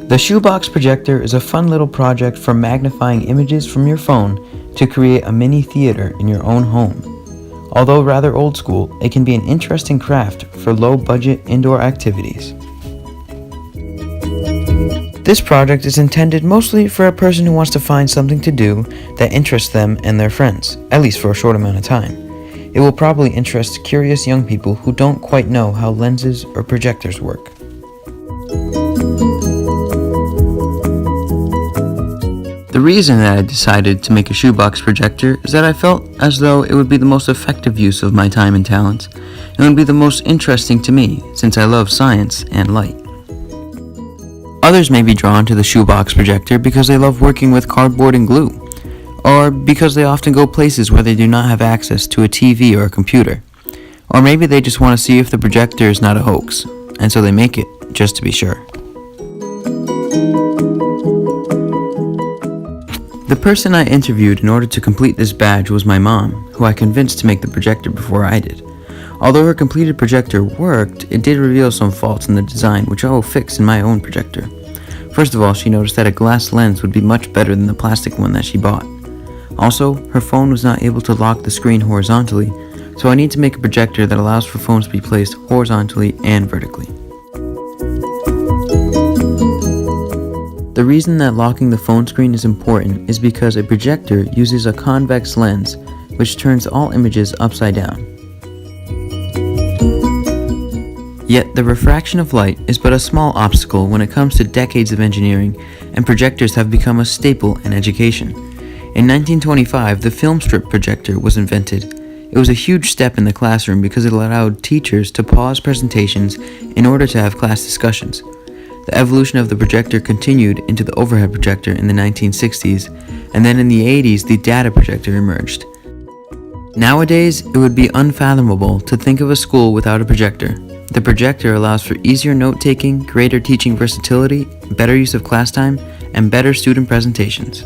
The Shoebox projector is a fun little project for magnifying images from your phone to create a mini theater in your own home. Although rather old school, it can be an interesting craft for low-budget indoor activities. This project is intended mostly for a person who wants to find something to do that interests them and their friends, at least for a short amount of time. It will probably interest curious young people who don't quite know how lenses or projectors work. The reason that I decided to make a shoebox projector is that I felt as though it would be the most effective use of my time and talents, and would be the most interesting to me since I love science and light. Others may be drawn to the shoebox projector because they love working with cardboard and glue, or because they often go places where they do not have access to a TV or a computer, or maybe they just want to see if the projector is not a hoax, and so they make it just to be sure. The person I interviewed in order to complete this badge was my mom, who I convinced to make the projector before I did. Although her completed projector worked, it did reveal some faults in the design which I will fix in my own projector. First of all, she noticed that a glass lens would be much better than the plastic one that she bought. Also, her phone was not able to lock the screen horizontally, so I need to make a projector that allows for phones to be placed horizontally and vertically. The reason that locking the phone screen is important is because a projector uses a convex lens, which turns all images upside down. Yet the refraction of light is but a small obstacle when it comes to decades of engineering, and projectors have become a staple in education. In 1925, the film strip projector was invented. It was a huge step in the classroom because it allowed teachers to pause presentations in order to have class discussions. The evolution of the projector continued into the overhead projector in the 1960s, and then in the 80s the data projector emerged. Nowadays, it would be unfathomable to think of a school without a projector. The projector allows for easier note-taking, greater teaching versatility, better use of class time, and better student presentations.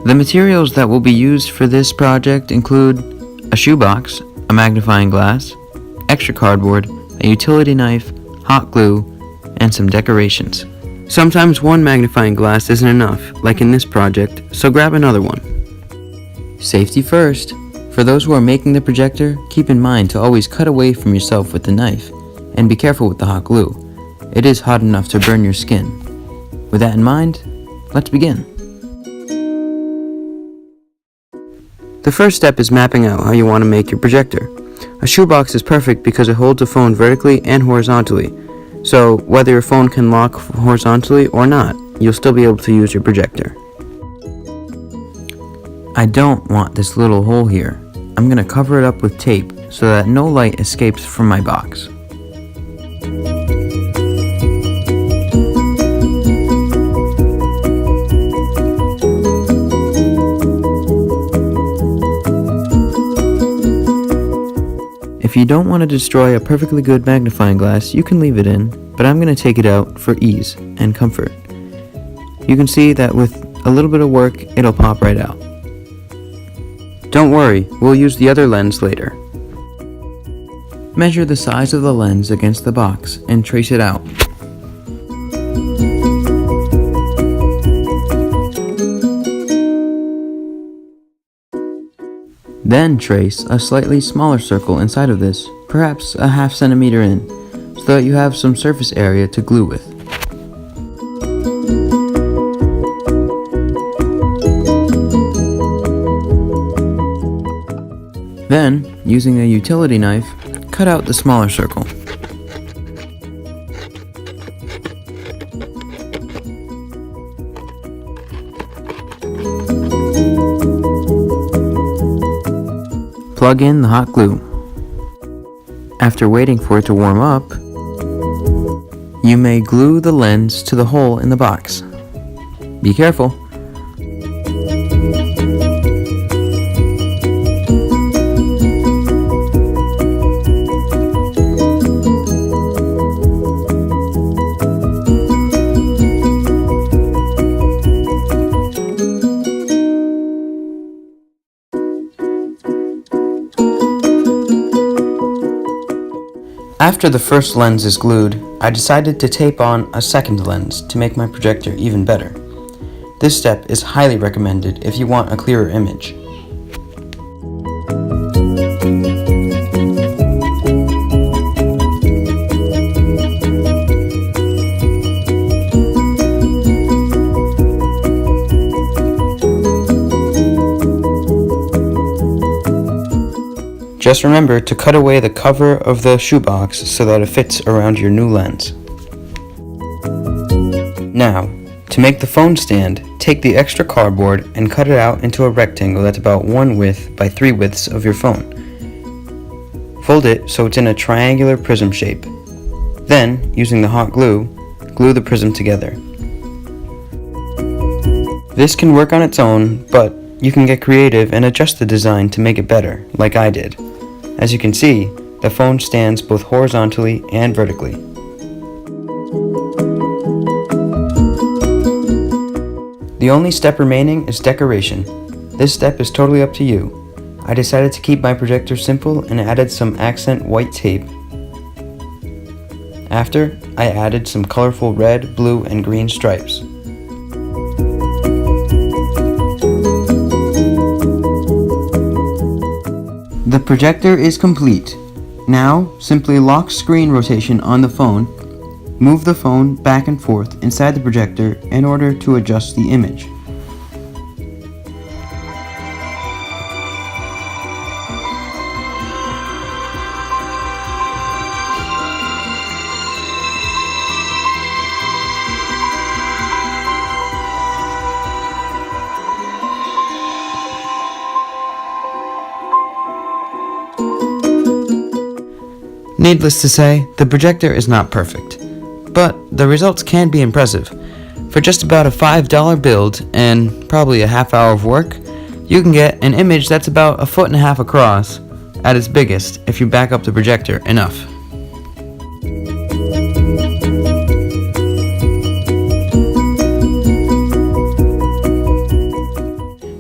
The materials that will be used for this project include a shoebox, a magnifying glass, extra cardboard, a utility knife, hot glue, and some decorations. Sometimes one magnifying glass isn't enough, like in this project, so grab another one. Safety first. For those who are making the projector, keep in mind to always cut away from yourself with the knife, and be careful with the hot glue. It is hot enough to burn your skin. With that in mind, let's begin. The first step is mapping out how you want to make your projector. A shoebox is perfect because it holds a phone vertically and horizontally, so whether your phone can lock horizontally or not, you'll still be able to use your projector. I don't want this little hole here. I'm going to cover it up with tape so that no light escapes from my box. If you don't want to destroy a perfectly good magnifying glass, you can leave it in, but I'm going to take it out for ease and comfort. You can see that with a little bit of work, it'll pop right out. Don't worry, we'll use the other lens later. Measure the size of the lens against the box and trace it out. Then trace a slightly smaller circle inside of this, perhaps a ½ centimeter in, so that you have some surface area to glue with. Then, using a utility knife, cut out the smaller circle. Plug in the hot glue. After waiting for it to warm up, you may glue the lens to the hole in the box. Be careful. After the first lens is glued, I decided to tape on a second lens to make my projector even better. This step is highly recommended if you want a clearer image. Just remember to cut away the cover of the shoebox so that it fits around your new lens. Now, to make the phone stand, take the extra cardboard and cut it out into a rectangle that's about 1 width by 3 widths of your phone. Fold it so it's in a triangular prism shape. Then, using the hot glue, glue the prism together. This can work on its own, but you can get creative and adjust the design to make it better, like I did. As you can see, the phone stands both horizontally and vertically. The only step remaining is decoration. This step is totally up to you. I decided to keep my projector simple and added some accent white tape. After, I added some colorful red, blue, and green stripes. The projector is complete. Now, simply lock screen rotation on the phone. Move the phone back and forth inside the projector in order to adjust the image. Needless to say, the projector is not perfect, but the results can be impressive. For just about a $5 build and probably a half hour of work, you can get an image that's about 1.5 feet across at its biggest if you back up the projector enough.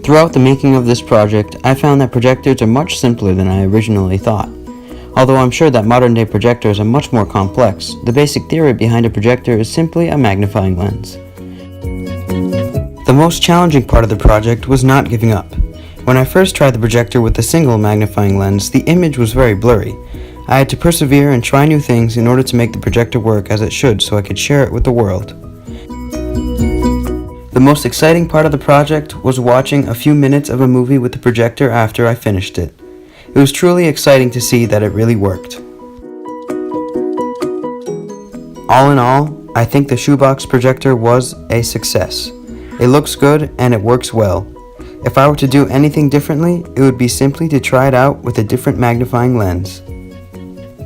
Throughout the making of this project, I found that projectors are much simpler than I originally thought. Although I'm sure that modern-day projectors are much more complex, the basic theory behind a projector is simply a magnifying lens. The most challenging part of the project was not giving up. When I first tried the projector with a single magnifying lens, the image was very blurry. I had to persevere and try new things in order to make the projector work as it should so I could share it with the world. The most exciting part of the project was watching a few minutes of a movie with the projector after I finished it. It was truly exciting to see that it really worked. All in all, I think the Shoebox projector was a success. It looks good and it works well. If I were to do anything differently, it would be simply to try it out with a different magnifying lens.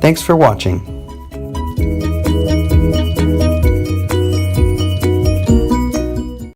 Thanks for watching.